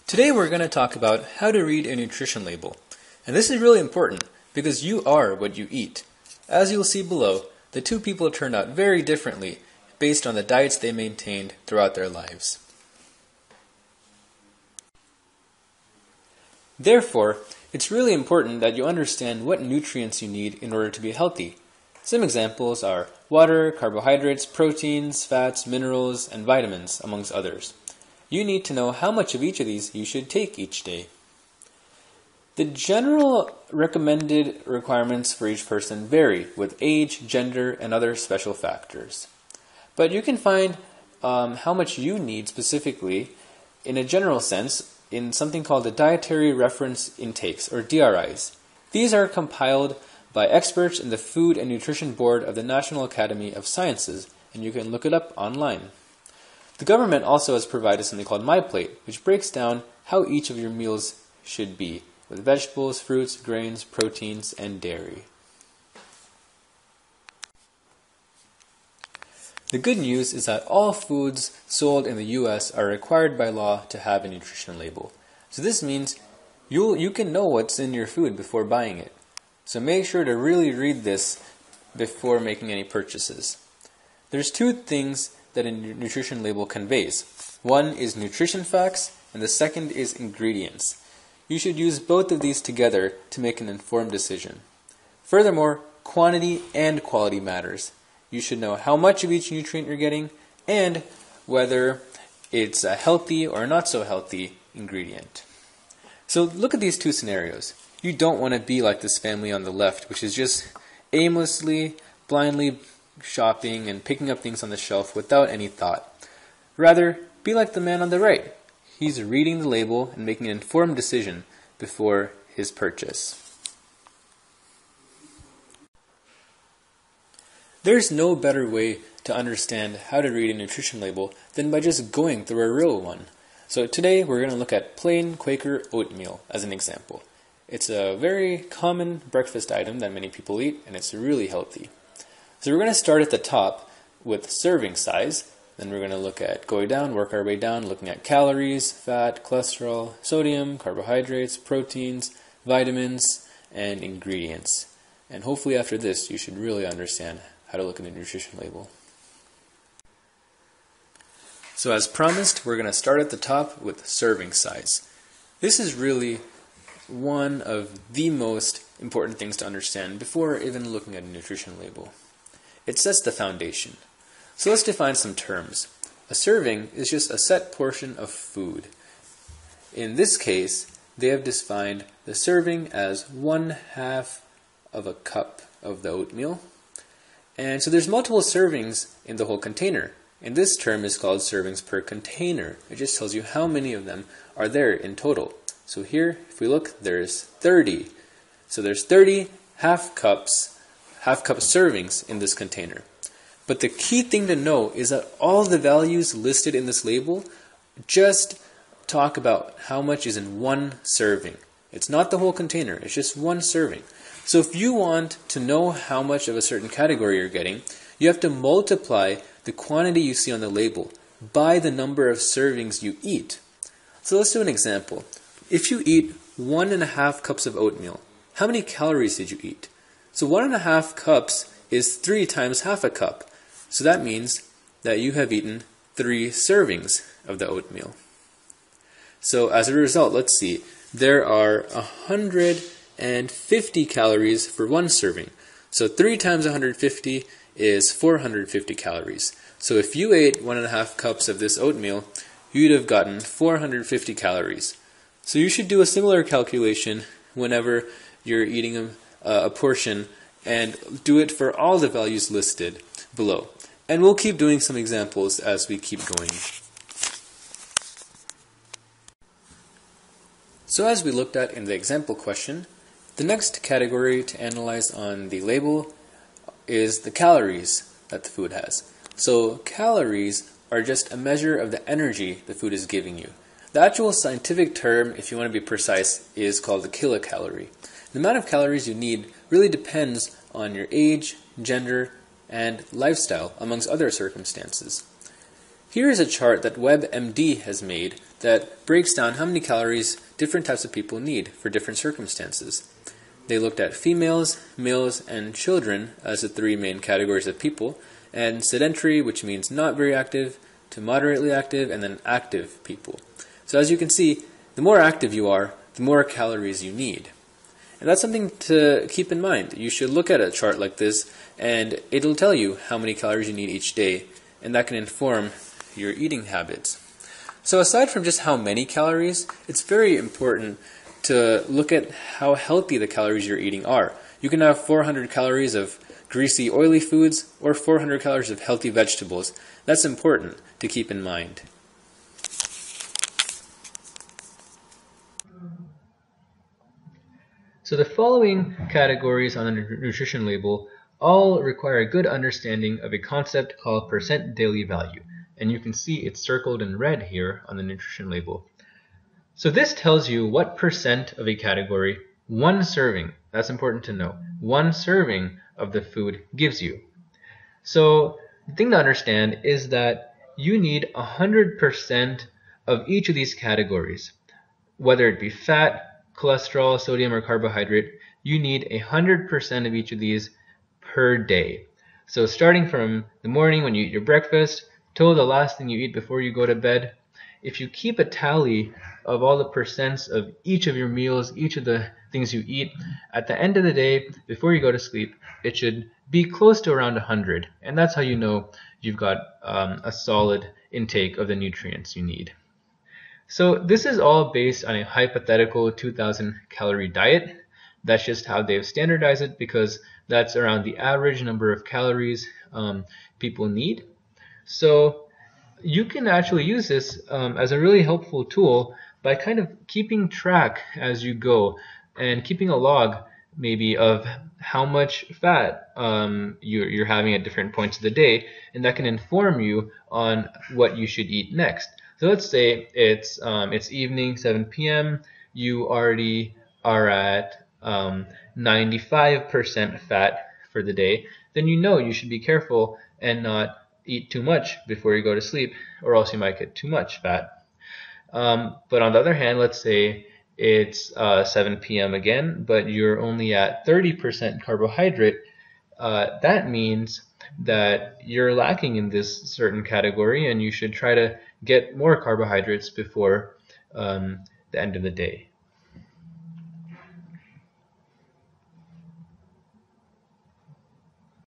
Today we're going to talk about how to read a nutrition label. And this is really important because you are what you eat. As you'll see below, the two people turned out very differently based on the diets they maintained throughout their lives. Therefore, it's really important that you understand what nutrients you need in order to be healthy. Some examples are water, carbohydrates, proteins, fats, minerals, and vitamins, amongst others. You need to know how much of each of these you should take each day. The general recommended requirements for each person vary with age, gender, and other special factors. But you can find how much you need specifically in a general sense in something called the Dietary Reference Intakes, or DRIs. These are compiled by experts in the Food and Nutrition Board of the National Academy of Sciences, and you can look it up online. The government also has provided something called My Plate, which breaks down how each of your meals should be, with vegetables, fruits, grains, proteins, and dairy. The good news is that all foods sold in the US are required by law to have a nutrition label. So this means you can know what's in your food before buying it. So make sure to really read this before making any purchases. There's two things that a nutrition label conveys. One is nutrition facts, and the second is ingredients. You should use both of these together to make an informed decision. Furthermore, quantity and quality matters. You should know how much of each nutrient you're getting and whether it's a healthy or not so healthy ingredient. So look at these two scenarios. You don't want to be like this family on the left, which is just aimlessly, blindly shopping and picking up things on the shelf without any thought. Rather, be like the man on the right. He's reading the label and making an informed decision before his purchase. There's no better way to understand how to read a nutrition label than by just going through a real one. So today we're going to look at plain Quaker oatmeal as an example. It's a very common breakfast item that many people eat, and it's really healthy. So we're going to start at the top with serving size. Then we're going to work our way down, looking at calories, fat, cholesterol, sodium, carbohydrates, proteins, vitamins, and ingredients. And hopefully after this, you should really understand how to look at a nutrition label. So as promised, we're going to start at the top with serving size. This is really one of the most important things to understand before even looking at a nutrition label. It sets the foundation. So let's define some terms. A serving is just a set portion of food. In this case, they have defined the serving as 1/2 of a cup of the oatmeal. And so there's multiple servings in the whole container. And this term is called servings per container. It just tells you how many of them are there in total. So here, if we look, there's 30. So there's 30 half cup servings in this container. But the key thing to know is that all the values listed in this label just talk about how much is in one serving. It's not the whole container, it's just one serving. So if you want to know how much of a certain category you're getting, you have to multiply the quantity you see on the label by the number of servings you eat. So let's do an example. If you eat 1.5 cups of oatmeal, how many calories did you eat? So 1.5 cups is 3 times half a cup. So that means that you have eaten 3 servings of the oatmeal. So as a result, let's see, there are 150 calories for one serving. So 3 times 150 is 450 calories. So if you ate 1.5 cups of this oatmeal, you'd have gotten 450 calories. So you should do a similar calculation whenever you're eating a portion and do it for all the values listed below. And we'll keep doing some examples as we keep going. So as we looked at in the example question, the next category to analyze on the label is the calories that the food has. So calories are just a measure of the energy the food is giving you. The actual scientific term, if you want to be precise, is called the kilocalorie. The amount of calories you need really depends on your age, gender, and lifestyle, amongst other circumstances. Here is a chart that WebMD has made that breaks down how many calories different types of people need for different circumstances. They looked at females, males, and children as the three main categories of people, and sedentary, which means not very active, to moderately active, and then active people. So as you can see, the more active you are, the more calories you need. And that's something to keep in mind. You should look at a chart like this, and it'll tell you how many calories you need each day, and that can inform your eating habits. So aside from just how many calories, it's very important to look at how healthy the calories you're eating are. You can have 400 calories of greasy, oily foods or 400 calories of healthy vegetables. That's important to keep in mind. So the following categories on the nutrition label all require a good understanding of a concept called percent daily value. And you can see it's circled in red here on the nutrition label. So this tells you what percent of a category one serving, that's important to know, one serving of the food gives you. So the thing to understand is that you need 100% of each of these categories. Whether it be fat, cholesterol, sodium, or carbohydrate, you need 100% of each of these per day. So starting from the morning when you eat your breakfast till the last thing you eat before you go to bed, if you keep a tally of all the percents of each of your meals, each of the things you eat, at the end of the day, before you go to sleep, it should be close to around 100. And that's how you know you've got a solid intake of the nutrients you need. So this is all based on a hypothetical 2,000 calorie diet. That's just how they've standardized it because that's around the average number of calories people need. So you can actually use this as a really helpful tool by kind of keeping track as you go and keeping a log maybe of how much fat you're having at different points of the day, and that can inform you on what you should eat next. So let's say it's evening, 7 p.m. You already are at 95% fat for the day. Then you know you should be careful and not eat too much before you go to sleep, or else you might get too much fat. But on the other hand, let's say it's 7 p.m. again, but you're only at 30% carbohydrate. That means that you're lacking in this certain category, and you should try to get more carbohydrates before the end of the day.